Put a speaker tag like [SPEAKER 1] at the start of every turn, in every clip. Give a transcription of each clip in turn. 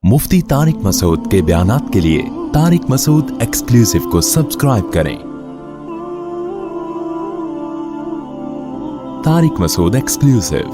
[SPEAKER 1] मुफ्ती तारिक मसूद के बयानात के लिए तारिक मसूद एक्सक्लूसिव को सब्सक्राइब करें। तारिक मसूद एक्सक्लूसिव।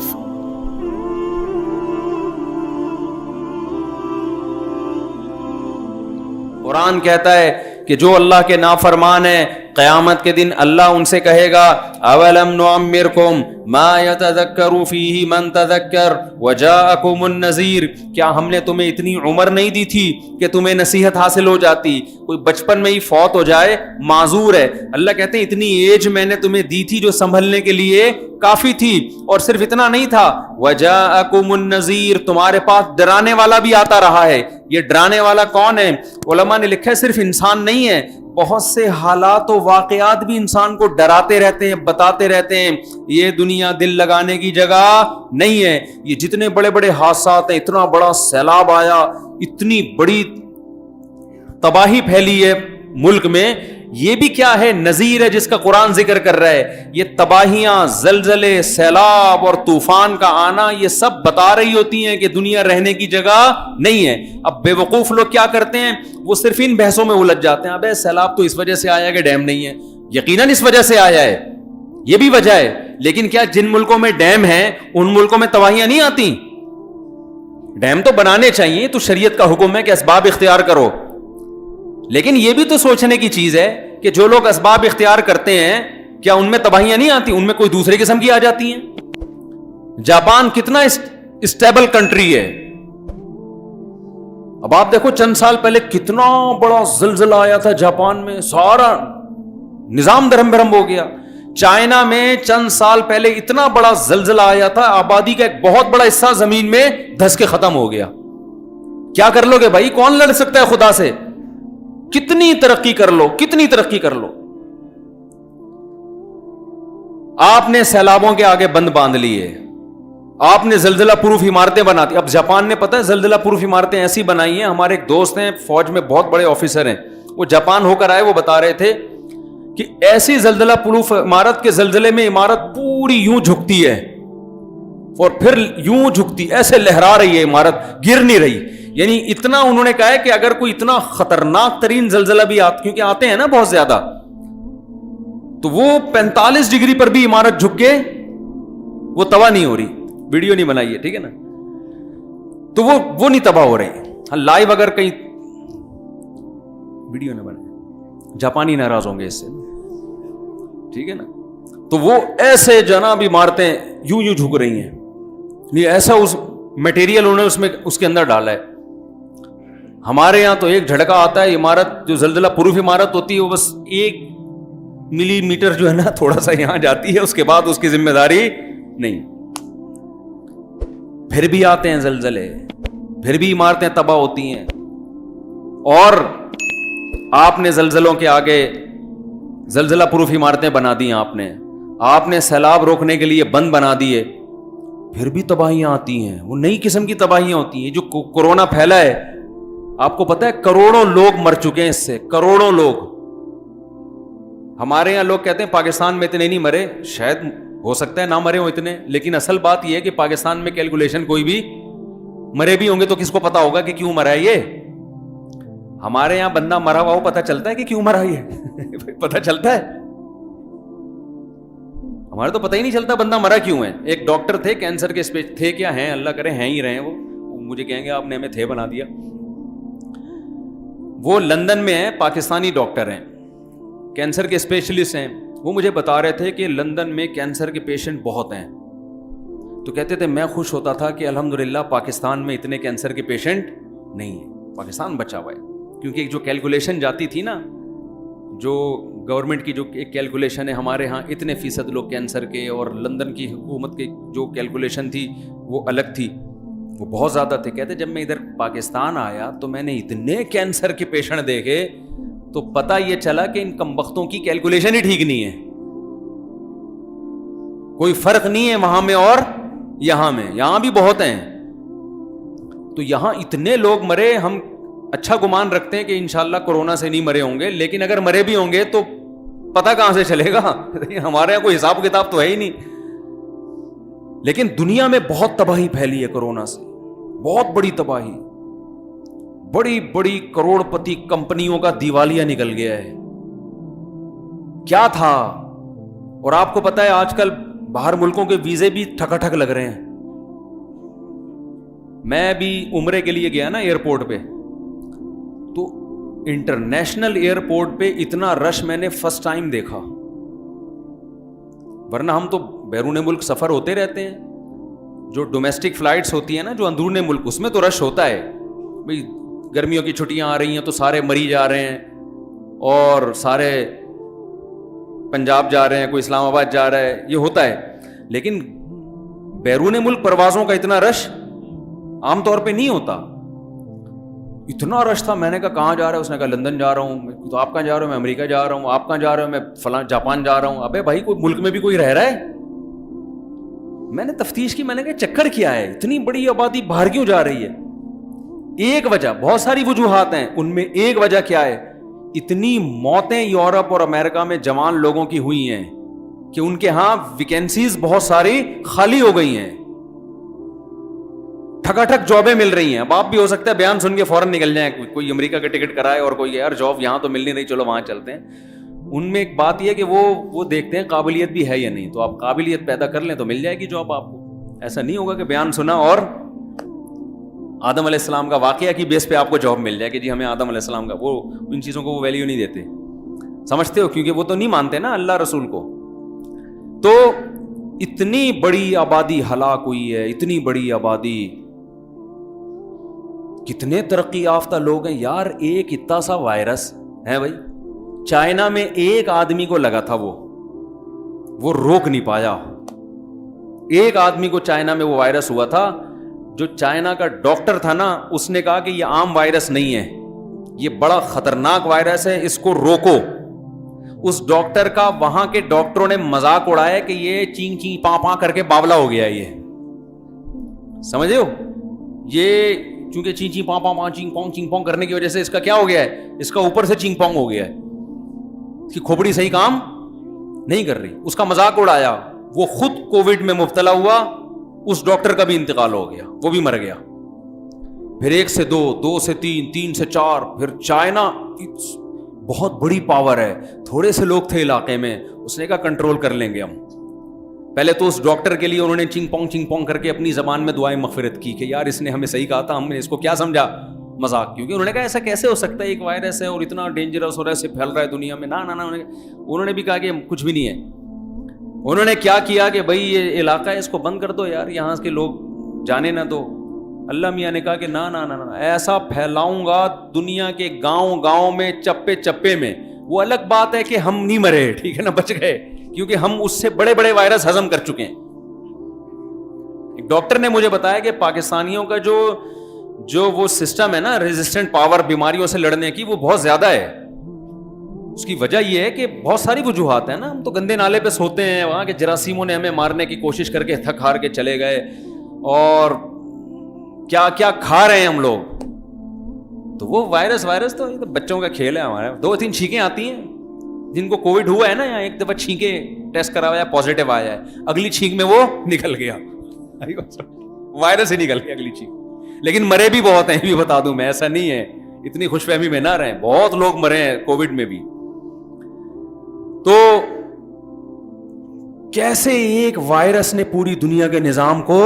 [SPEAKER 2] कुरान कहता है कि जो अल्लाह के नाफरमान है, क़यामत के दिन अल्लाह उनसे कहेगा अवलम नुअम्मिरकुम मा यतज़क्करु फीही मन तज़क्कर वजाअकुमुन नज़ीर, क्या हमने तुम्हें इतनी उम्र नहीं दी थी कि तुम्हें नसीहत हासिल हो जाती? कोई बचपन में ही फौत हो जाए माजूर है। अल्लाह कहते हैं इतनी एज मैंने तुम्हें दी थी जो संभलने के लिए काफी थी। और सिर्फ इतना नहीं था, वजाअकुमुन नज़ीर, तुम्हारे पास डराने वाला भी आता रहा है। ये डराने वाला कौन है? उलमा ने लिखा है सिर्फ इंसान नहीं है, बहुत से हालात और वाकयात भी इंसान को डराते रहते हैं, बताते रहते हैं ये दुनिया दिल लगाने की जगह नहीं है। ये जितने बड़े बड़े हादसात हैं, इतना बड़ा सैलाब आया, इतनी बड़ी तबाही फैली है मुल्क में, ये भी क्या है? नजीर है जिसका कुरान जिक्र कर रहा है। ये तबाहियां, जलजले, सैलाब और तूफान का आना, ये सब बता रही होती हैं कि दुनिया रहने की जगह नहीं है। अब बेवकूफ लोग क्या करते हैं, वो सिर्फ इन बहसों में उलझ जाते हैं। अबे सैलाब तो इस वजह से आया कि डैम नहीं है। यकीनन इस वजह से आया है, ये भी वजह है, लेकिन क्या जिन मुल्कों में डैम है उन मुल्कों में तबाहियां नहीं आती? डैम तो बनाने चाहिए, तो शरीयत का हुक्म है कि असबाब इख्तियार करो, लेकिन यह भी तो सोचने की चीज है कि जो लोग असबाब इख्तियार करते हैं क्या उनमें तबाहियां नहीं आती? उनमें कोई दूसरे किस्म की आ जाती हैं। जापान कितना स्टेबल कंट्री है। अब आप देखो चंद साल पहले कितना बड़ा ज़िलज़िला आया था जापान में, सारा निजाम दरहम बरहम हो गया। चाइना में चंद साल पहले इतना बड़ा ज़िलज़िला आया था, आबादी का एक बहुत बड़ा हिस्सा जमीन में धंस के खत्म हो गया। क्या कर लोगे भाई? कौन लड़ सकता है खुदा से? कितनी तरक्की कर लो, कितनी तरक्की कर लो, आपने सैलाबों के आगे बंद बांध लिए, आपने जलजला प्रूफ इमारतें बना दी। अब जापान ने पता है जलजला प्रूफ इमारतें ऐसी बनाई हैं। हमारे एक दोस्त हैं, फौज में बहुत बड़े ऑफिसर हैं, वो जापान होकर आए, वो बता रहे थे कि ऐसी जलजला प्रूफ इमारत के जलजले में इमारत पूरी यूं झुकती है और फिर यूं झुकती, ऐसे लहरा रही है इमारत, गिर नहीं रही। यानी इतना उन्होंने कहा है कि अगर कोई इतना खतरनाक तरीन जलजला भी क्योंकि आते हैं ना बहुत ज्यादा, तो वो 45 डिग्री पर भी इमारत झुक के वो तबाह नहीं हो रही। वीडियो नहीं बनाई है, ठीक है ना, तो वो नहीं तबाह हो रही। लाइव अगर कहीं वीडियो नहीं बनाए, जापानी नाराज होंगे इससे, ठीक है ना। तो वो ऐसे जनाब इमारतें यूं यूं झुक रही हैं, ये ऐसा उस मटेरियल उन्होंने उसमें उसके अंदर डाला है। हमारे यहां तो एक झटका आता है, इमारत जो जलजला प्रूफ इमारत होती है वो बस 1 मिलीमीटर जो है ना थोड़ा सा यहां जाती है, उसके बाद उसकी जिम्मेदारी नहीं। फिर भी आते हैं जलजले, फिर भी इमारतें तबाह होती हैं, और आपने जलजलों के आगे जलजला प्रूफ इमारतें बना दी, आपने सैलाब रोकने के लिए बंद बना दिए, फिर भी तबाहियां आती हैं। वो नई किस्म की तबाहियां होती हैं। जो कोरोना फैला है, आपको पता है करोड़ों लोग मर चुके हैं इससे, करोड़ों लोग। हमारे यहां लोग कहते हैं पाकिस्तान में इतने नहीं मरे, शायद हो सकता है ना मरे हो इतने, लेकिन असल बात यह है कि पाकिस्तान में कैलकुलेशन कोई भी मरे भी होंगे तो किसको पता होगा कि क्यों मरा है ये? हमारे यहां बंदा मरा हुआ हो, पता चलता है कि क्यों मरा ये पता चलता है? हमारे तो पता ही नहीं चलता बंदा मरा क्यों है। एक डॉक्टर थे, कैंसर के स्पेश थे, क्या हैं, अल्लाह करे हैं ही रहे, वो मुझे कहेंगे आपने हमें थे बना दिया। वो लंदन में है, पाकिस्तानी डॉक्टर हैं, कैंसर के स्पेशलिस्ट हैं। वो मुझे बता रहे थे कि लंदन में कैंसर के पेशेंट बहुत हैं। तो कहते थे मैं खुश होता था कि अल्हम्दुलिल्लाह पाकिस्तान में इतने कैंसर के पेशेंट नहीं है, पाकिस्तान बचा हुआ है। क्योंकि एक जो कैलकुलेशन जाती थी ना, जो गवर्नमेंट की जो एक कैलकुलेशन है, हमारे यहाँ इतने फीसद लोग कैंसर के, और लंदन की हुकूमत की जो कैलकुलेशन थी वो अलग थी, वो बहुत ज़्यादा थे। कहते जब मैं इधर पाकिस्तान आया तो मैंने इतने कैंसर के पेशेंट देखे तो पता ये चला कि इन कमबख्तों की कैलकुलेशन ही ठीक नहीं है। कोई फर्क नहीं है वहां में और यहां में, यहां भी बहुत हैं। तो यहां इतने लोग मरे, हम अच्छा गुमान रखते हैं कि इंशाल्लाह कोरोना से नहीं मरे होंगे, लेकिन अगर मरे भी होंगे तो पता कहां से चलेगा हमारे यहां कोई हिसाब किताब तो है ही नहीं। लेकिन दुनिया में बहुत तबाही फैली है कोरोना से, बहुत बड़ी तबाही। بڑی بڑی کروڑپتی کمپنیوں کا دیوالیہ نکل گیا ہے. کیا تھا؟ اور آپ کو پتا ہے آج کل باہر ملکوں کے ویزے بھی ٹھکا ٹھک لگ رہے ہیں. میں بھی عمرے کے لیے گیا نا ایئرپورٹ پہ, تو انٹرنیشنل ایئرپورٹ پہ اتنا رش میں نے فرسٹ ٹائم دیکھا. ورنہ ہم تو بیرون ملک سفر ہوتے رہتے ہیں, جو ڈومیسٹک فلائٹس ہوتی ہیں نا جو اندرون ملک, اس میں تو رش ہوتا ہے. بھئی گرمیوں کی چھٹیاں آ رہی ہیں تو سارے مری جا رہے ہیں, اور سارے پنجاب جا رہے ہیں, کوئی اسلام آباد جا رہا ہے, یہ ہوتا ہے. لیکن بیرون ملک پروازوں کا اتنا رش عام طور پہ نہیں ہوتا. اتنا رش تھا. میں نے کہا کہاں جا رہا ہے؟ اس نے کہا لندن جا رہا ہوں. تو آپ کہاں جا رہے ہو؟ میں امریکہ جا رہا ہوں. آپ کہاں جا رہے ہو؟ میں فلاں جاپان جا رہا ہوں. ابے بھائی کوئی ملک میں بھی کوئی رہ رہا ہے؟ میں نے تفتیش کی, میں نے کہا چکر کیا ہے, اتنی بڑی آبادی باہر کیوں جا رہی ہے؟ ایک وجہ, بہت ساری وجوہات ہیں, ان میں ایک وجہ کیا ہے, اتنی موتیں یورپ اور امریکہ میں جوان لوگوں کی ہوئی ہیں کہ ان کے ہاں ویکینسیز بہت ساری خالی ہو گئی ہیں, ٹھکا ٹھک جابیں مل رہی ہیں. اب آپ بھی ہو سکتا ہے بیان سن کے فوراً نکل جائیں, کوئی امریکہ کا ٹکٹ کرائے اور کوئی یار جاب یہاں تو مل نہیں رہی, چلو وہاں چلتے ہیں. ان میں ایک بات یہ کہ وہ دیکھتے ہیں قابلیت بھی ہے یا نہیں, تو آپ قابلیت پیدا کر لیں تو مل جائے گی جاب آپ کو. ایسا نہیں ہوگا کہ بیان سنا اور آدم علیہ السلام کا واقعہ کی بیس پہ آپ کو جاب مل جائے کہ جی ہمیں آدم علیہ السلام کا, وہ ان چیزوں کو وہ ویلیو نہیں دیتے, سمجھتے ہو, کیونکہ وہ تو نہیں مانتے نا اللہ رسول کو. تو اتنی بڑی آبادی ہلاک ہوئی ہے, اتنی بڑی آبادی, کتنے ترقی یافتہ لوگ ہیں یار. ایک اتنا سا وائرس ہے بھائی, چائنا میں ایک آدمی کو لگا تھا, وہ روک نہیں پایا. ایک آدمی کو چائنا میں وہ وائرس ہوا تھا, جو چائنا کا ڈاکٹر تھا نا, اس نے کہا کہ یہ عام وائرس نہیں ہے, یہ بڑا خطرناک وائرس ہے, اس کو روکو. اس ڈاکٹر کا وہاں کے ڈاکٹروں نے مذاق اڑایا کہ یہ چین چین پاں پاں کر کے باولا ہو گیا ہے. یہ سمجھے ہو, یہ چونکہ چین چین پاں پاں چین پونگ کرنے کی وجہ سے اس کا کیا ہو گیا ہے, اس کا اوپر سے چین پونگ ہو گیا ہے, اس کی کھوپڑی صحیح کام نہیں کر رہی. اس کا مذاق اڑایا, وہ خود کووڈ میں مبتلا ہوا, اس ڈاکٹر کا بھی انتقال ہو گیا, وہ بھی مر گیا. پھر 1 سے 2, 2 سے 3, 3 سے 4, پھر چائنا بہت بڑی پاور ہے, تھوڑے سے لوگ تھے علاقے میں, اس نے کہا کنٹرول کر لیں گے ہم. پہلے تو اس ڈاکٹر کے لیے انہوں نے چنگ پونگ کر کے اپنی زبان میں دعائیں مغفرت کی کہ یار اس نے ہمیں صحیح کہا تھا, ہم نے اس کو کیا سمجھا مذاق, کیونکہ انہوں نے کہا ایسا کیسے ہو سکتا ہے, ایک وائرس ہے اور اتنا ڈینجرس اور ایسے پھیل رہا ہے دنیا میں. نا انہوں نے بھی کہا کہ کچھ بھی نہیں ہے. انہوں نے کیا کیا کہ بھائی یہ علاقہ ہے, اس کو بند کر دو یار, یہاں کے لوگ جانے نہ دو. اللہ میاں نے کہا کہ نا ایسا پھیلاؤں گا دنیا کے گاؤں میں, چپے چپے میں. وہ الگ بات ہے کہ ہم نہیں مرے, ٹھیک ہے نا, بچ گئے, کیونکہ ہم اس سے بڑے بڑے وائرس ہضم کر چکے ہیں. ایک ڈاکٹر نے مجھے بتایا کہ پاکستانیوں کا جو وہ سسٹم ہے نا, ریزسٹنٹ پاور بیماریوں سے لڑنے کی, وہ بہت زیادہ ہے. اس کی وجہ یہ ہے کہ بہت ساری وجوہات ہیں نا, ہم تو گندے نالے پہ سوتے ہیں, وہاں کے جراثیموں نے ہمیں مارنے کی کوشش کر کے تھک ہار کے چلے گئے, اور کیا کیا کھا رہے ہیں ہم لوگ. تو وہ وائرس تو بچوں کا کھیل ہے ہمارا. 2-3 چھینکیں آتی ہیں, جن کو کووڈ ہوا ہے نا, یا ایک دفعہ چھینکیں ٹیسٹ کرایا پازیٹیو آیا ہے, اگلی چھینک میں وہ نکل گیا, وائرس ہی نکل گیا اگلی چھینک. لیکن مرے بھی بہت ہیں, بھی بتا دوں میں, ایسا نہیں ہے, اتنی خوش فہمی میں نہ رہیں, بہت لوگ مرے ہیں کووڈ میں بھی. تو کیسے ایک وائرس نے پوری دنیا کے نظام کو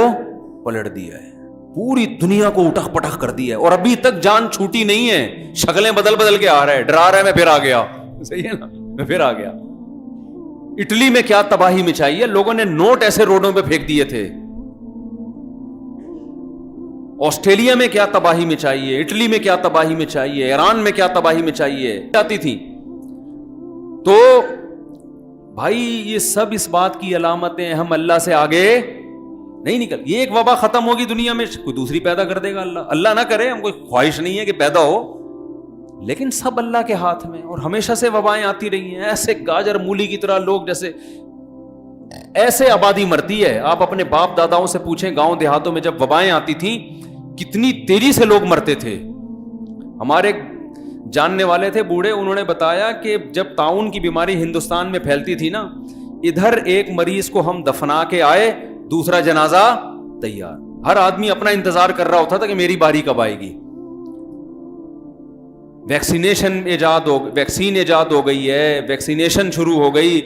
[SPEAKER 2] پلٹ دیا ہے, پوری دنیا کو اٹھک پٹک کر دیا ہے, اور ابھی تک جان چھوٹی نہیں ہے. شکلیں بدل کے آ رہا ہے, ڈرا رہا ہے میں پھر آ گیا, صحیح ہے نا, میں پھر آ گیا. اٹلی میں کیا تباہی مچائی ہے, لوگوں نے نوٹ ایسے روڈوں پہ پھینک دیے تھے. آسٹریلیا میں کیا تباہی مچائی ہے, اٹلی میں کیا تباہی مچائی ہے, ایران میں کیا تباہی مچائی ہے جاتی تھی. تو بھائی یہ سب اس بات کی علامتیں, ہم اللہ سے آگے نہیں نکل. یہ ایک وبا ختم ہوگی دنیا میں, کوئی دوسری پیدا کر دے گا اللہ نہ کرے, ہم کوئی خواہش نہیں ہے کہ پیدا ہو, لیکن سب اللہ کے ہاتھ میں. اور ہمیشہ سے وبائیں آتی رہی ہیں, ایسے گاجر مولی کی طرح لوگ, جیسے ایسے آبادی مرتی ہے. آپ اپنے باپ داداؤں سے پوچھیں, گاؤں دیہاتوں میں جب وبائیں آتی تھیں کتنی تیزی سے لوگ مرتے تھے. ہمارے جاننے والے تھے بوڑھے, انہوں نے بتایا کہ جب طاعون کی بیماری ہندوستان میں پھیلتی تھی نا, ادھر ایک مریض کو ہم دفنا کے آئے, دوسرا جنازہ تیار. ہر آدمی اپنا انتظار کر رہا ہوتا تھا کہ میری باری کب آئے گی. ویکسین ایجاد ہو گئی ہے, ویکسینیشن شروع ہو گئی,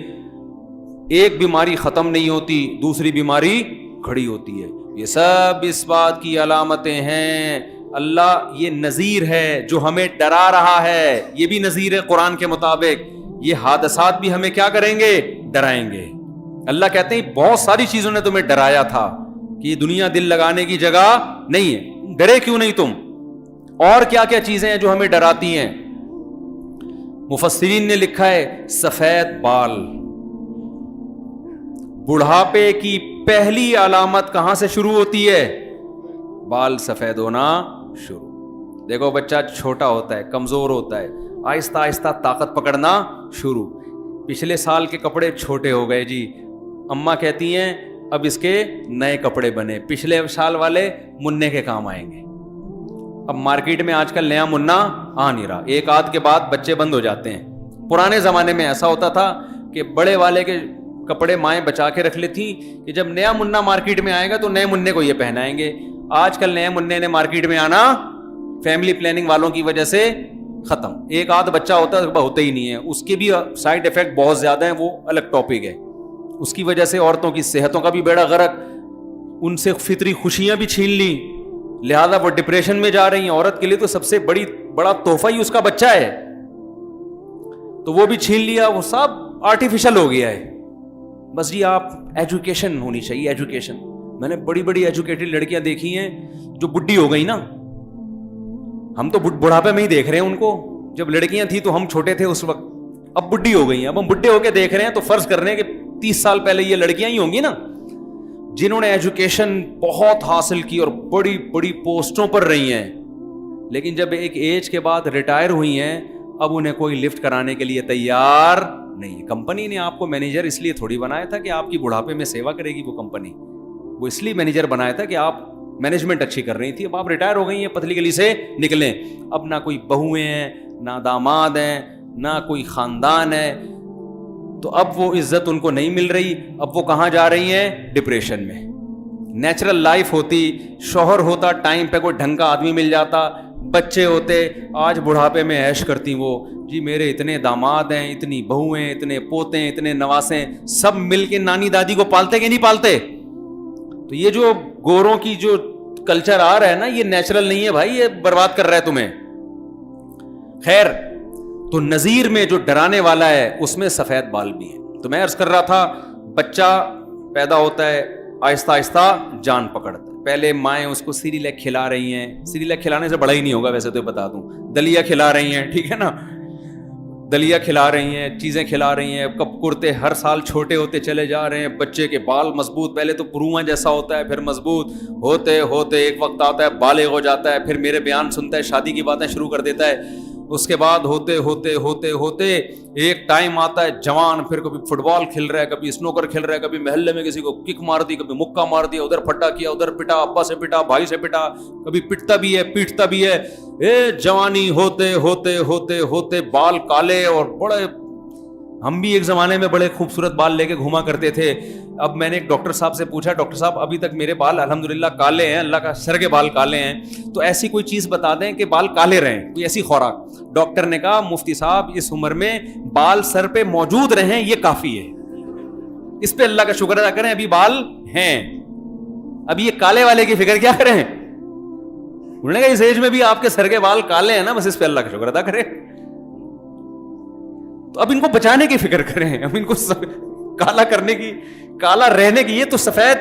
[SPEAKER 2] ایک بیماری ختم نہیں ہوتی, دوسری بیماری کھڑی ہوتی ہے. یہ سب اس بات کی علامتیں ہیں. اللہ یہ نذیر ہے جو ہمیں ڈرا رہا ہے, یہ بھی نذیر ہے قرآن کے مطابق. یہ حادثات بھی ہمیں کیا کریں گے؟ ڈرائیں گے. اللہ کہتے ہیں بہت ساری چیزوں نے تمہیں ڈرایا تھا کہ یہ دنیا دل لگانے کی جگہ نہیں ہے, ڈرے کیوں نہیں تم؟ اور کیا کیا چیزیں ہیں جو ہمیں ڈراتی ہیں؟ مفسرین نے لکھا ہے سفید بال. بڑھاپے کی پہلی علامت کہاں سے شروع ہوتی ہے؟ بال سفید ہونا شروع. دیکھو بچہ چھوٹا ہوتا ہے, کمزور ہوتا ہے, آہستہ آہستہ طاقت پکڑنا شروع. پچھلے سال کے کپڑے چھوٹے ہو گئے جی, اماں کہتی ہیں اب اس کے نئے کپڑے بنے, پچھلے سال والے مننے کے کام آئیں گے. اب مارکیٹ میں آج کل نیا منا آ نہیں رہا, ایک آدھ کے بعد بچے بند ہو جاتے ہیں. پرانے زمانے میں ایسا ہوتا تھا کہ بڑے والے کے کپڑے مائیں بچا کے رکھ لیتی کہ جب نیا منا مارکیٹ میں آئے گا تو نئے مننے کو یہ پہنائیں گے. آج کل نئے مننے نے مارکیٹ میں آنا فیملی پلاننگ والوں کی وجہ سے ختم. ایک آدھ بچہ ہوتا ہے ہوتا ہی نہیں ہے, اس کے بھی سائڈ افیکٹ بہت زیادہ ہیں, وہ الگ ٹاپک ہے. اس کی وجہ سے عورتوں کی صحتوں کا بھی بیڑا غرق, ان سے فطری خوشیاں بھی چھین لی, لہذا وہ ڈپریشن میں جا رہی ہیں. عورت کے لیے تو سب سے بڑا تحفہ ہی اس کا بچہ ہے, تو وہ بھی چھین لیا, وہ سب آرٹیفیشل ہو گیا ہے. بس جی آپ ایجوکیشن ہونی چاہیے, ایجوکیشن. میں نے بڑی بڑی ایجوکیٹڈ لڑکیاں دیکھی ہیں جو بڈھی ہو گئی نا, ہم تو بڑھاپے میں ہی دیکھ رہے ہیں ان کو, جب لڑکیاں تھیں تو ہم چھوٹے تھے اس وقت, اب بڈھی ہو گئی ہیں. اب ہم بڈھے ہو کے دیکھ رہے ہیں تو فرض کر رہے ہیں کہ 30 سال پہلے یہ لڑکیاں ہی ہوں گی نا, جنہوں نے ایجوکیشن بہت حاصل کی اور بڑی بڑی پوسٹوں پر رہی ہیں, لیکن جب ایک ایج کے بعد ریٹائر ہوئی ہیں اب انہیں کوئی لفٹ کرانے کے لیے تیار نہیں. کمپنی نے آپ کو مینیجر اس لیے تھوڑی بنایا تھا کہ آپ کی بڑھاپے میں سیوا کرے گی وہ کمپنی, وہ اس لیے مینیجر بنایا تھا کہ آپ مینجمنٹ اچھی کر رہی تھی. اب آپ ریٹائر ہو گئی ہیں, پتلی گلی سے نکلیں, اب نہ کوئی بہویں ہیں, نہ داماد ہیں, نہ کوئی خاندان ہے, تو اب وہ عزت ان کو نہیں مل رہی. اب وہ کہاں جا رہی ہیں؟ ڈپریشن میں. نیچرل لائف ہوتی, شوہر ہوتا ٹائم پہ, کوئی ڈھنگ کا آدمی مل جاتا, بچے ہوتے, آج بڑھاپے میں عیش کرتی وہ, جی میرے اتنے داماد ہیں, اتنی بہویں, اتنے پوتے ہیں, اتنے نواسے, سب مل کے نانی دادی کو پالتے کہ نہیں پالتے. تو یہ جو گوروں کی جو کلچر آ رہا ہے نا, یہ نیچرل نہیں ہے بھائی, یہ برباد کر رہا ہے تمہیں. خیر, تو نذیر میں جو ڈرانے والا ہے اس میں سفید بال بھی ہے. تو میں عرض کر رہا تھا, بچہ پیدا ہوتا ہے, آہستہ آہستہ جان پکڑتا ہے. پہلے مائیں اس کو سیریلیک کھلا رہی ہیں, سیریلیک کھلانے سے بڑا ہی نہیں ہوگا ویسے تو بتا دوں, دلیا کھلا رہی ہیں, ٹھیک ہے نا, دلیا کھلا رہی ہیں, چیزیں کھلا رہی ہیں. کب کرتے ہر سال چھوٹے ہوتے چلے جا رہے ہیں, بچے کے بال مضبوط, پہلے تو پروواں جیسا ہوتا ہے, پھر مضبوط ہوتے ہوتے ایک وقت آتا ہے بالغ ہو جاتا ہے, پھر میرے بیان سنتا ہے, شادی کی باتیں شروع کر دیتا ہے. اس کے بعد ہوتے ہوتے ہوتے ہوتے ایک ٹائم آتا ہے جوان, پھر کبھی فٹ بال کھیل رہا ہے, کبھی اسنوکر کھیل رہا ہے, کبھی محلے میں کسی کو کک مار دی, کبھی مکہ مار دیا, ادھر پھٹا کیا, ادھر پٹا, ابا سے پٹا, بھائی سے پٹا, کبھی پٹتا بھی ہے پیٹتا بھی ہے. جوانی ہوتے ہوتے ہوتے ہوتے بال کالے, اور بڑے, ہم بھی ایک زمانے میں بڑے خوبصورت بال لے کے گھوما کرتے تھے. اب میں نے ایک ڈاکٹر صاحب سے پوچھا, ڈاکٹر صاحب ابھی تک میرے بال الحمدللہ کالے ہیں, اللہ کا سر کے بال کالے ہیں, تو ایسی کوئی چیز بتا دیں کہ بال کالے رہیں, کوئی ایسی خوراک. ڈاکٹر نے کہا مفتی صاحب اس عمر میں بال سر پہ موجود رہیں یہ کافی ہے, اس پہ اللہ کا شکر ادا کریں, ابھی بال ہیں, ابھی یہ کالے والے کی فکر کیا کریں. انہوں نے کہا اس ایج میں بھی آپ کے سر کے بال کالے ہیں نا, بس اس پہ اللہ کا شکر ادا کریں. تو اب ان کو بچانے کی فکر کریں, اب ان کو کالا کرنے کی, کالا رہنے کی. یہ تو سفید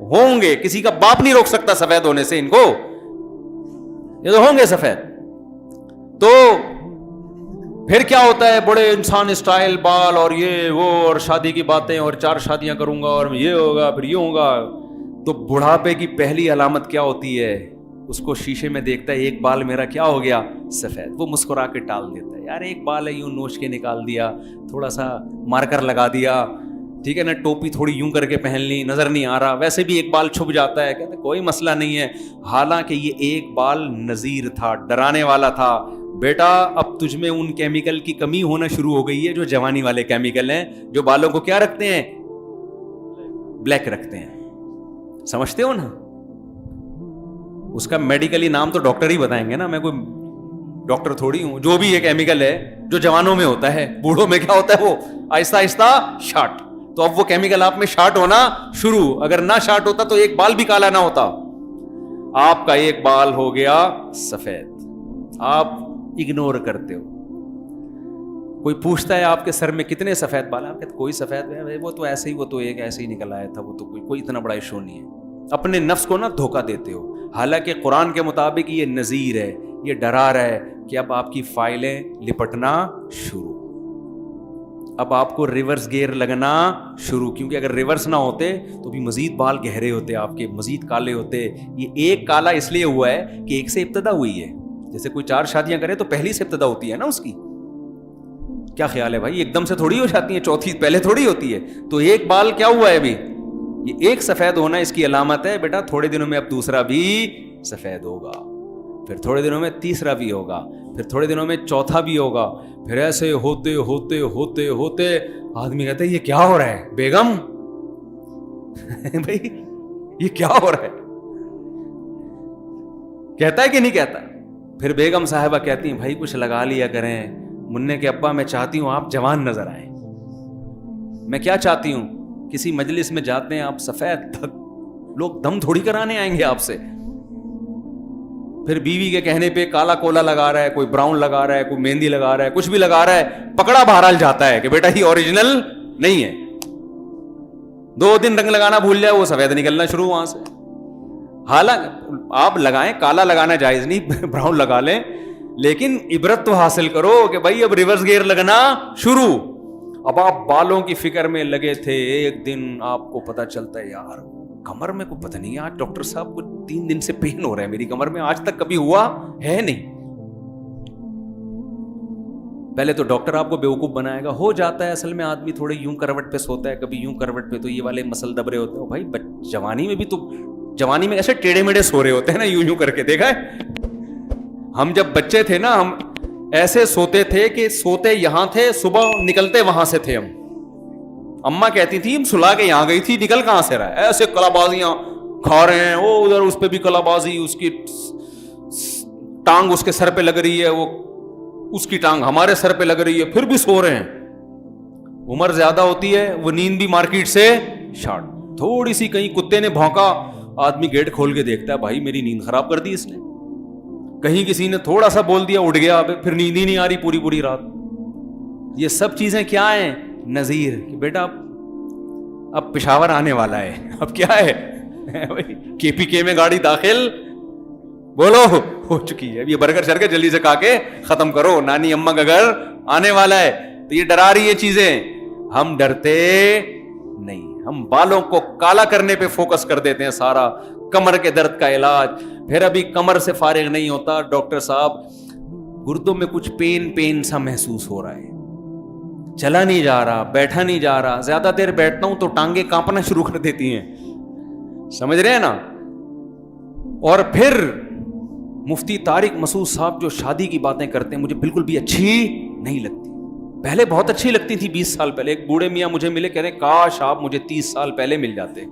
[SPEAKER 2] ہوں گے, کسی کا باپ نہیں روک سکتا سفید ہونے سے ان کو, یہ تو ہوں گے سفید. تو پھر کیا ہوتا ہے, بڑے انسان اسٹائل بال اور یہ وہ, اور شادی کی باتیں, اور 4 شادیاں کروں گا, اور یہ ہوگا, پھر یہ ہوگا. تو بڑھاپے کی پہلی علامت کیا ہوتی ہے؟ اس کو شیشے میں دیکھتا ہے, ایک بال میرا کیا ہو گیا؟ سفید. وہ مسکرا کے ٹال دیتا ہے, یار ایک بال ہے, یوں نوچ کے نکال دیا, تھوڑا سا مارکر لگا دیا, ٹھیک ہے نا, ٹوپی تھوڑی یوں کر کے پہن لی, نظر نہیں آ رہا, ویسے بھی ایک بال چھپ جاتا ہے, کہتے کوئی مسئلہ نہیں ہے. حالانکہ یہ ایک بال نذیر تھا, ڈرانے والا تھا. بیٹا اب تجھ میں ان کیمیکل کی کمی ہونا شروع ہو گئی ہے جو جوانی والے کیمیکل ہیں, جو بالوں کو کیا رکھتے ہیں؟ بلیک رکھتے ہیں. سمجھتے ہو نا, اس کا میڈیکلی نام تو ڈاکٹر ہی بتائیں گے نا, میں کوئی डॉक्टर थोड़ी हूं। जो भी ये केमिकल है जो जवानों में होता है, बूढ़ों में क्या होता है, वो आहिस्ता आहिस्ता शार्ट। तो अब वो केमिकल आप में शार्ट होना शुरू, अगर ना शार्ट होता तो एक बाल भी काला ना होता। आपका एक बाल हो गया सफेद, आप इग्नोर करते हो। कोई पूछता है आपके सर में कितने सफेद बाल हैं, आप कहते कोई सफेद है, वो तो ऐसे ही, वो तो एक ऐसे ही निकल आया था, वो तो कोई इतना बड़ा इशू नहीं है। अपने नफ्स को ना धोखा देते हो। हालांकि कुरान के मुताबिक ये नज़ीर है, ये डरा रहा है कि अब आपकी फाइलें लिपटना शुरू, अब आपको रिवर्स गियर लगना शुरू। क्योंकि अगर रिवर्स ना होते तो भी मजीद बाल गहरे होते, आपके मजीद काले होते। ये एक काला इसलिए हुआ है कि एक से इब्तदा हुई है। जैसे कोई 4 शादियां करे तो पहली से इब्तदा होती है ना उसकी। क्या ख्याल है भाई, एकदम से थोड़ी हो जाती है, चौथी पहले थोड़ी होती है। तो एक बाल क्या हुआ है अभी, ये एक सफेद होना इसकी अलामत है बेटा। थोड़े दिनों में अब दूसरा भी सफेद होगा, फिर थोड़े दिनों में तीसरा भी होगा, फिर थोड़े दिनों में चौथा भी होगा। फिर ऐसे होते होते होते होते आदमी कहता है ये क्या हो रहा है बेगम भाई ये क्या हो रहा है, कहता है कि नहीं कहता। फिर बेगम साहिबा कहती हैं भाई कुछ लगा लिया करें, मुन्ने के अब्बा मैं चाहती हूं आप जवान नजर आए। मैं क्या चाहती हूं, किसी मजलिस में जाते हैं आप सफेद, लोग दम थोड़ी कराने आएंगे आपसे। फिर बीवी के कहने पे काला कोला लगा रहा है, कोई ब्राउन लगा रहा है, कोई मेहंदी लगा रहा है, कुछ भी लगा रहा है, पकड़ा बहरहाल जाता है कि बेटा ये ओरिजिनल नहीं है। 2 दिन रंग लगाना भूल जाए, वो सफेद निकलना शुरू वहां से। हालांकि आप लगाएं, काला लगाना जायज नहीं, ब्राउन लगा लें, लेकिन इबरत तो हासिल करो कि भाई अब रिवर्स गियर लगना शुरू। अब आप बालों की फिक्र में लगे थे, एक दिन आपको पता चलता है यार कमर में को पता नहीं, आज डॉक्टर साहब को 3 दिन से पेन हो रहा है मेरी कमर में, आज तक कभी हुआ है नहीं। पहले तो डॉक्टर आपको बेवकूफ बनाएगा, हो जाता है असल में, आदमी थोड़े यूं करवट पे सोता है, कभी यूं करवट पे, तो ये वाले मसल दबरे होते हैं। भाई जवानी में भी तो, जवानी में ऐसे टेढ़े मेढ़े सो रहे होते हैं ना, यूं यूं करके, देखा है। हम जब बच्चे थे ना, हम ऐसे सोते थे कि सोते यहां थे, सुबह निकलते वहां से थे हम। अम्मा कहती थी हम सुला के यहां गई थी, निकल कहां से रहा है, ऐसे कलाबाजियां खा रहे हैं, वो उधर उस पे भी कलाबाजी, उसकी टांग उसके सर पे लग रही है, वो उसकी टांग हमारे सर पे लग रही है, फिर भी सो रहे हैं। उम्र ज्यादा होती है, वो नींद भी मार्केट से शार्ट। थोड़ी सी कहीं कुत्ते ने भौंका, आदमी गेट खोल के देखता है, भाई मेरी नींद खराब कर दी इसने। कहीं किसी ने थोड़ा सा बोल दिया, उठ गया, फिर नींद ही नहीं आ रही पूरी पूरी रात। ये सब चीजें क्या हैं, नजीर कि बेटा अब पेशावर आने वाला है, अब क्या है केपीके में गाड़ी दाखिल, बोलो हो चुकी है, अब ये बर्गर शर्गर जल्दी से खा के खत्म करो, नानी अम्मा का घर आने वाला है। तो ये डरा रही है चीजें, हम डरते नहीं, हम बालों को काला करने पे फोकस कर देते हैं सारा। कमर के दर्द का इलाज, फिर अभी कमर से फारिग नहीं होता, डॉक्टर साहब गुर्दों में कुछ पेन सा महसूस हो रहा है, चला नहीं जा रहा, बैठा नहीं जा रहा, ज्यादा देर बैठता हूं तो टांगे कांपना शुरू कर देती हैं, समझ रहे हैं ना। और फिर मुफ्ती तारिक मसूद साहब जो शादी की बातें करते हैं, मुझे बिल्कुल भी अच्छी नहीं लगती। पहले बहुत अच्छी लगती थी, 20 साल पहले। एक बूढ़े मियाँ मुझे मिले, कह रहे काश आप मुझे 30 साल पहले मिल जाते।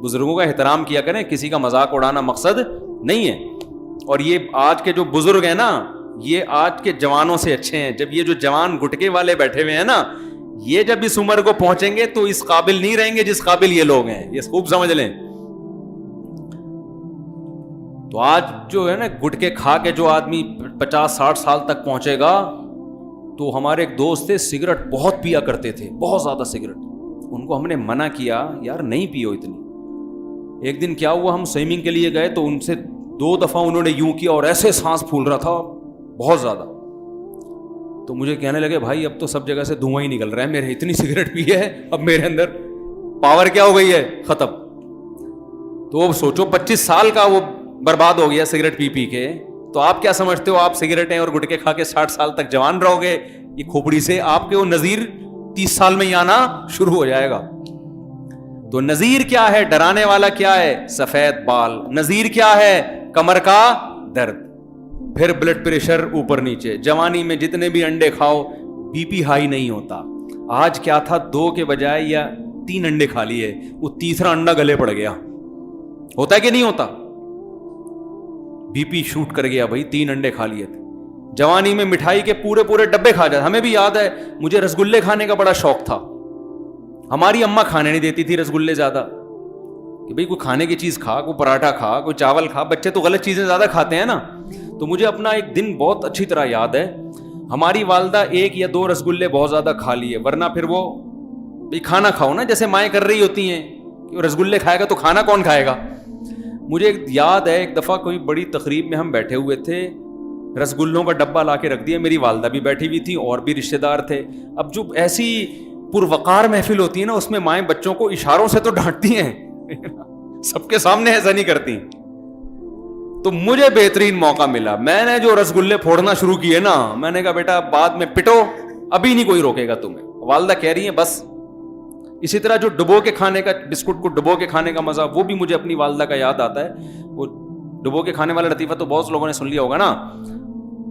[SPEAKER 2] बुजुर्गों का एहतराम किया करें, किसी का मजाक उड़ाना मकसद नहीं है। और ये आज के जो बुजुर्ग हैं ना, ये आज के जवानों से अच्छे हैं। जब ये जो जवान गुटके वाले बैठे हुए हैं ना, ये जब इस उम्र को पहुंचेंगे तो इस काबिल नहीं रहेंगे जिस काबिल ये लोग हैं, ये खूब समझ लें। तो आज जो है ना गुटके खा के जो आदमी 50-60 साल तक पहुंचेगा, तो हमारे एक दोस्त थे, सिगरेट बहुत पिया करते थे, बहुत ज्यादा सिगरेट। उनको हमने मना किया, यार नहीं पियो इतनी। एक दिन क्या हुआ, हम स्विमिंग के लिए गए तो उनसे 2 दफा उन्होंने यूं किया और ऐसे सांस फूल रहा था बहुत ज्यादा। तो मुझे कहने लगे भाई अब तो सब जगह से धुआं ही निकल रहा है, मेरे इतनी सिगरेट पी है, अब मेरे अंदर पावर क्या हो गई है, खत्म। तो अब सोचो 25 साल का वो बर्बाद हो गया सिगरेट पी पी के। तो आप क्या समझते हो, आप सिगरेटें और गुटके खा के 60 साल तक जवान रहोगे? ये खोपड़ी से आपके वो नजीर 30 साल में ही आना शुरू हो जाएगा। तो नजीर क्या है, डराने वाला क्या है, सफेद बाल। नजीर क्या है, कमर का दर्द, फिर ब्लड प्रेशर ऊपर नीचे। जवानी में जितने भी अंडे खाओ बीपी हाई नहीं होता। आज क्या था, 2 के बजाय या 3 अंडे खा लिए, वो तीसरा अंडा गले पड़ गया। होता है कि नहीं होता? बीपी शूट कर गया भाई, 3 अंडे खा लिए थे। जवानी में मिठाई के पूरे पूरे डब्बे खा जाते. हमें भी याद है, मुझे रसगुल्ले खाने का बड़ा शौक था. हमारी अम्मा खाने नहीं देती थी रसगुल्ले ज्यादा, कि भाई कोई खाने की चीज खा, कोई पराठा खा, कोई चावल खा. बच्चे तो गलत चीजें ज्यादा खाते हैं ना. तो मुझे अपना एक दिन बहुत अच्छी तरह याद है, हमारी वालदा 1 या 2 रसगुल्ले बहुत ज्यादा खा लिए, वरना फिर वो भाई खाना खाओ ना, जैसे माएँ कर रही होती हैं कि रसगुल्ले खाएगा तो खाना कौन खाएगा. मुझे याद है एक दफा कोई बड़ी तकरीब में हम बैठे हुए थे, रसगुल्लों का डब्बा ला के रख दिया, मेरी वालदा भी बैठी हुई थी और भी रिश्तेदार थे. अब जो ऐसी पुरवकार महफिल होती है ना, उसमें माएँ बच्चों को इशारों से तो डांटती हैं सबके सामने ऐसा नहीं करती. तो मुझे बेहतरीन मौका मिला, मैंने जो रसगुल्ले फोड़ना शुरू किए ना, मैंने कहा बेटा बाद में पिटो, अभी नहीं कोई रोकेगा तुम्हें. वालदा कह रही है बस. इसी तरह जो डुबो के खाने का, बिस्कुट को डुबो के खाने का मजा, वो भी मुझे अपनी वालदा का याद आता है. वो डुबो के खाने वाला लतीफा तो बहुत लोगों ने सुन लिया होगा ना,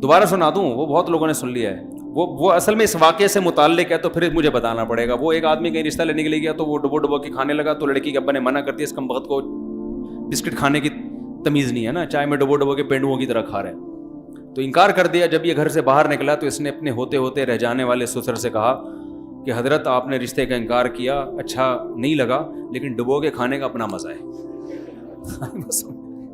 [SPEAKER 2] दोबारा सुना दूं, वो बहुत लोगों ने सुन लिया है. वो असल में इस वाक़े से मुताल्लिक है, तो फिर मुझे बताना पड़ेगा. वो एक आदमी कहीं रिश्ता लेने के लिए गया, तो वो डुबो के खाने लगा, तो लड़की के अब्बा ने मना कर दिया, इस कमबख्त को बिस्किट खाने की तमीज़ नहीं है ना, चाय में डुबो के पेंडुओं की तरह खा रहे हैं. तो इनकार कर दिया. जब ये घर से बाहर निकला तो इसने अपने होते होते रह जाने वाले ससुर से कहा कि हजरत आपने रिश्ते का इनकार किया, अच्छा नहीं लगा, लेकिन डुबो के खाने का अपना मज़ा है.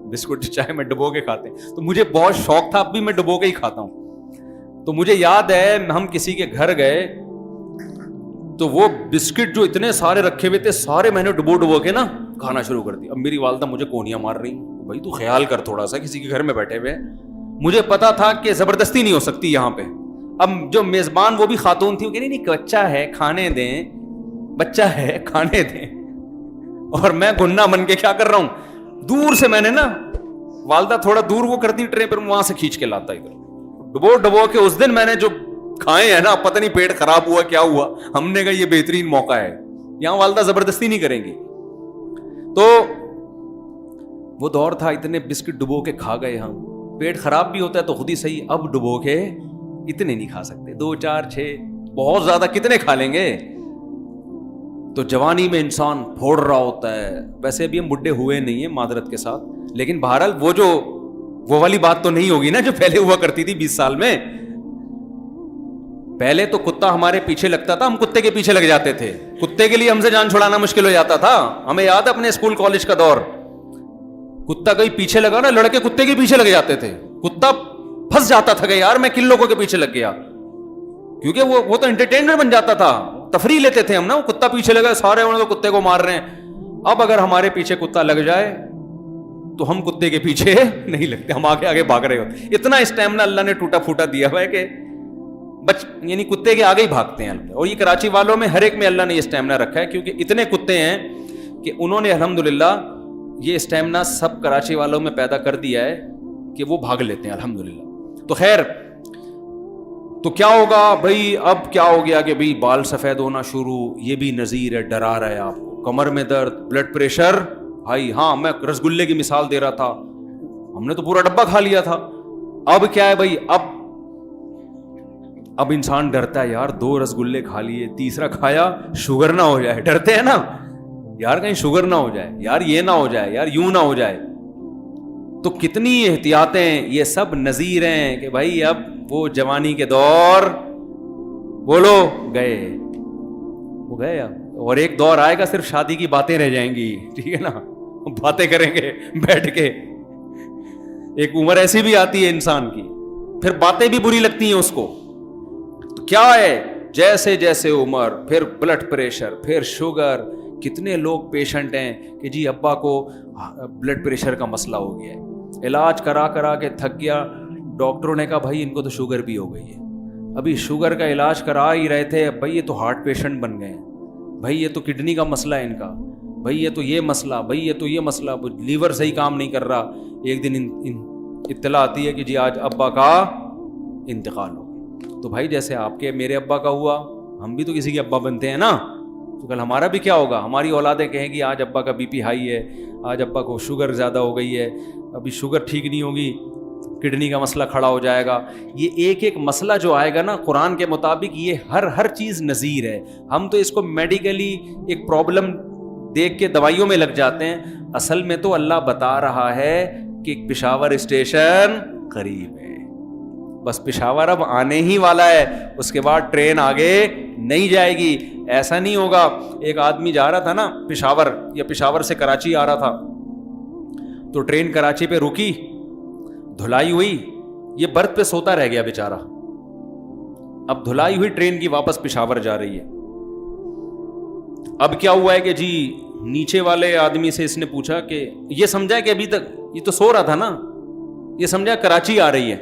[SPEAKER 2] बिस्कुट चाय में डुबो के खाते हैं. तो मुझे बहुत शौक था, अब भी मैं डुबो के ही खाता हूँ. तो मुझे याद है हम किसी के घर गए, तो वो बिस्किट जो इतने सारे रखे हुए थे, सारे मैंने डुबो के ना खाना शुरू कर दिया. अब मेरी वालदा मुझे कोनियां मार रही, भाई तू ख्याल कर थोड़ा सा, किसी के घर में बैठे हुए. मुझे पता था कि जबरदस्ती नहीं हो सकती यहाँ पे. अब जो मेजबान वो भी खातून थी, वो कह नहीं बच्चा है खाने दें, बच्चा है खाने दें. और मैं गुन्ना बन के क्या कर रहा हूं, दूर से मैंने ना, वालदा थोड़ा दूर वो करती ट्रे पर, वहां से खींच के लाता इधर डुबो के. उस दिन मैंने जो खाए हैं ना, पता नहीं पेट खराब हुआ क्या हुआ. हमने कहा ये बेहतरीन मौका है, यहां वालदा जबरदस्ती नहीं करेंगी. तो वो दौर था, इतने बिस्किट डुबो के खा गए हम. पेट खराब भी होता है तो खुद ही सही, अब डुबो के इतने नहीं खा सकते, 2 4 6 बहुत ज्यादा कितने खा लेंगे. तो जवानी में इंसान फोड़ रहा होता है. वैसे अभी हम बुढ़े हुए नहीं है मादरत के साथ, लेकिन बहरहाल वो वाली बात तो नहीं होगी ना जो पहले हुआ करती थी 20 साल में. पहले तो कुत्ता हमारे पीछे लगता था, हम कुत्ते के पीछे लग जाते थे. कुत्ते के लिए हमसे जान छुड़ाना मुश्किल हो जाता था. हमें याद है अपने स्कूल कॉलेज का दौर, कुत्ता कहीं पीछे लगा ना, लड़के कुत्ते के पीछे लग जाते थे. कुत्ता फंस जाता था कि यार मैं किन लोगों के पीछे लग गया, क्योंकि वो तो एंटरटेनमेंट बन जाता था, तफरी लेते थे हम ना. वो कुत्ता पीछे लगा, सारे उन्होंने तो कुत्ते को मार रहे हैं. अब अगर हमारे पीछे कुत्ता लग जाए तो हम कुत्ते के पीछे नहीं लगते, हम आगे आगे भाग रहे होते. इतना स्टैमिना अल्लाह ने टूटा फूटा दिया हुआ है कि यानी कुत्ते के आगे ही भागते हैं. और ये कराची वालों में हर एक में अल्लाह ने ये स्टैमिना रखा है, क्योंकि इतने कुत्ते हैं कि उन्होंने अल्हम्दुलिल्लाह ये स्टैमिना सब कराची वालों में पैदा कर दिया है कि वो भाग लेते हैं अल्हम्दुलिल्लाह. तो खैर, तो क्या होगा भाई, अब क्या हो गया कि भाई बाल सफेद होना शुरू, ये भी नजीर है, डरा रहा है आपको. कमर में दर्द, ब्लड प्रेशर. भाई हाँ, मैं रसगुल्ले की मिसाल दे रहा था, हमने तो पूरा डब्बा खा लिया था. अब क्या है भाई, अब इंसान डरता है, यार 2 रसगुल्ले खा लिए, तीसरा खाया शुगर ना हो जाए. डरते हैं ना यार, कहीं शुगर ना हो जाए, यार ये ना हो जाए, यार यूं ना हो जाए. तो कितनी एहतियातें, ये सब नजीर हैं कि भाई अब वो जवानी के दौर बोलो गए, वो गए. और एक दौर आएगा सिर्फ शादी की बातें रह जाएंगी, ठीक है ना, बातें करेंगे बैठ के. एक उम्र ऐसी भी आती है इंसान की, फिर बातें भी बुरी लगती हैं उसको. तो क्या है, जैसे जैसे उम्र, फिर ब्लड प्रेशर, फिर शुगर. कितने लोग पेशेंट हैं कि जी अब्बा को ब्लड प्रेशर का मसला हो गया है, इलाज करा करा के थक गया, डॉक्टरों ने कहा भाई इनको तो शुगर भी हो गई है. अभी शुगर का इलाज करा ही रहे थे, भाई ये तो हार्ट पेशेंट बन गए हैं, भाई ये तो किडनी का मसला है इनका, भाई ये तो ये मसला, भाई ये तो ये मसला, लीवर सही काम नहीं कर रहा. एक दिन इत्तला आती है कि जी आज अब्बा का इंतकाल हो गया. तो भाई जैसे आपके मेरे अब्बा का हुआ, हम भी तो किसी के अब्बा बनते हैं ना, तो कल हमारा भी क्या होगा. हमारी औलादें कहेंगी आज अब्बा का बीपी हाई है, आज अब्बा को शुगर ज़्यादा हो गई है, अभी शुगर ठीक नहीं होगी, किडनी का मसला खड़ा हो जाएगा. ये एक एक मसला जो आएगा ना, कुरान के मुताबिक ये हर चीज़ नज़ीर है. हम तो इसको मेडिकली एक प्रॉब्लम देख के दवाइयों में लग जाते हैं, असल में तो अल्लाह बता रहा है कि पेशावर स्टेशन करीब है, بس پشاور اب آنے ہی والا ہے, اس کے بعد ٹرین آگے نہیں جائے گی. ایسا نہیں ہوگا. ایک آدمی جا رہا تھا نا پشاور, یا پشاور سے کراچی آ رہا تھا, تو ٹرین کراچی پہ رکی, دھلائی ہوئی, یہ برتھ پہ سوتا رہ گیا بیچارہ. اب دھلائی ہوئی ٹرین کی واپس پشاور جا رہی ہے. اب کیا ہوا ہے کہ جی نیچے والے آدمی سے اس نے پوچھا کہ یہ سمجھا کہ ابھی تک یہ تو سو رہا تھا نا, یہ سمجھا کراچی آ رہی ہے.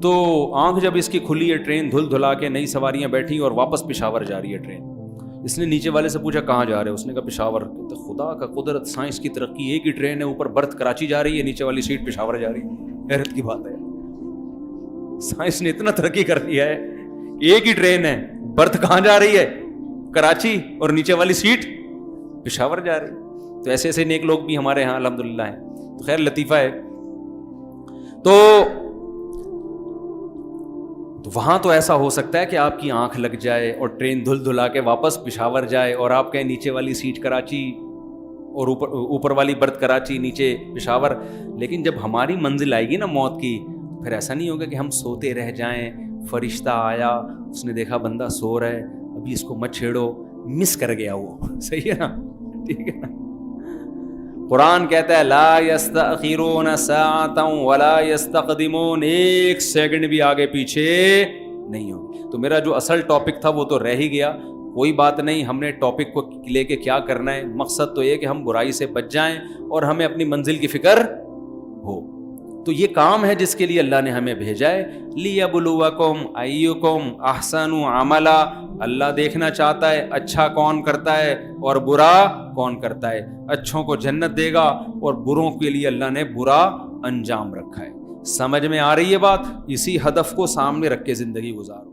[SPEAKER 2] تو آنکھ جب اس کی کھلی ہے, ٹرین دھل دھلا کے نئی سواریاں بیٹھی اور واپس پشاور جا رہی ہے ٹرین. اس نے نیچے والے سے پوچھا کہاں جا رہے ہو؟ اس نے کہا پشاور. تو خدا کا قدرت, سائنس کی ترقی, ایک ہی ٹرین ہے, اوپر برتھ کراچی جا رہی ہے, نیچے والی سیٹ پشاور جا رہی ہے. حیرت کی بات ہے, سائنس نے اتنا ترقی کر دیا ہے, ایک ہی ٹرین ہے, برتھ کہاں جا رہی ہے؟ کراچی, اور نیچے والی سیٹ پشاور جا رہی. تو ایسے ایسے نیک لوگ بھی ہمارے ہاں الحمدللہ ہیں. تو خیر لطیفہ ہے. تو وہاں تو ایسا ہو سکتا ہے کہ آپ کی آنکھ لگ جائے اور ٹرین دھل دھلا کے واپس پشاور جائے, اور آپ کہیں نیچے والی سیٹ کراچی اور اوپر والی برتھ کراچی, نیچے پشاور. لیکن جب ہماری منزل آئے گی نا موت کی, پھر ایسا نہیں ہوگا کہ ہم سوتے رہ جائیں, فرشتہ آیا, اس نے دیکھا بندہ سو رہا ہے, ابھی اس کو مت چھیڑو, مس کر گیا وہ. صحیح ہے نا, ٹھیک ہے نا. قرآن کہتا ہے لا یستأخرون ساعتا ولا یستقدمون, ایک سیکنڈ بھی آگے پیچھے نہیں ہوگی. تو میرا جو اصل ٹاپک تھا وہ تو رہ ہی گیا, کوئی بات نہیں. ہم نے ٹاپک کو لے کے کیا کرنا ہے, مقصد تو یہ کہ ہم برائی سے بچ جائیں اور ہمیں اپنی منزل کی فکر ہو. تو یہ کام ہے جس کے لیے اللہ نے ہمیں بھیجا ہے. لیبلوکم ایکم احسن عملا, اللہ دیکھنا چاہتا ہے اچھا کون کرتا ہے اور برا کون کرتا ہے. اچھوں کو جنت دے گا اور بروں کے لیے اللہ نے برا انجام رکھا ہے. سمجھ میں آ رہی ہے بات؟ اسی ہدف کو سامنے رکھ کے زندگی گزارو.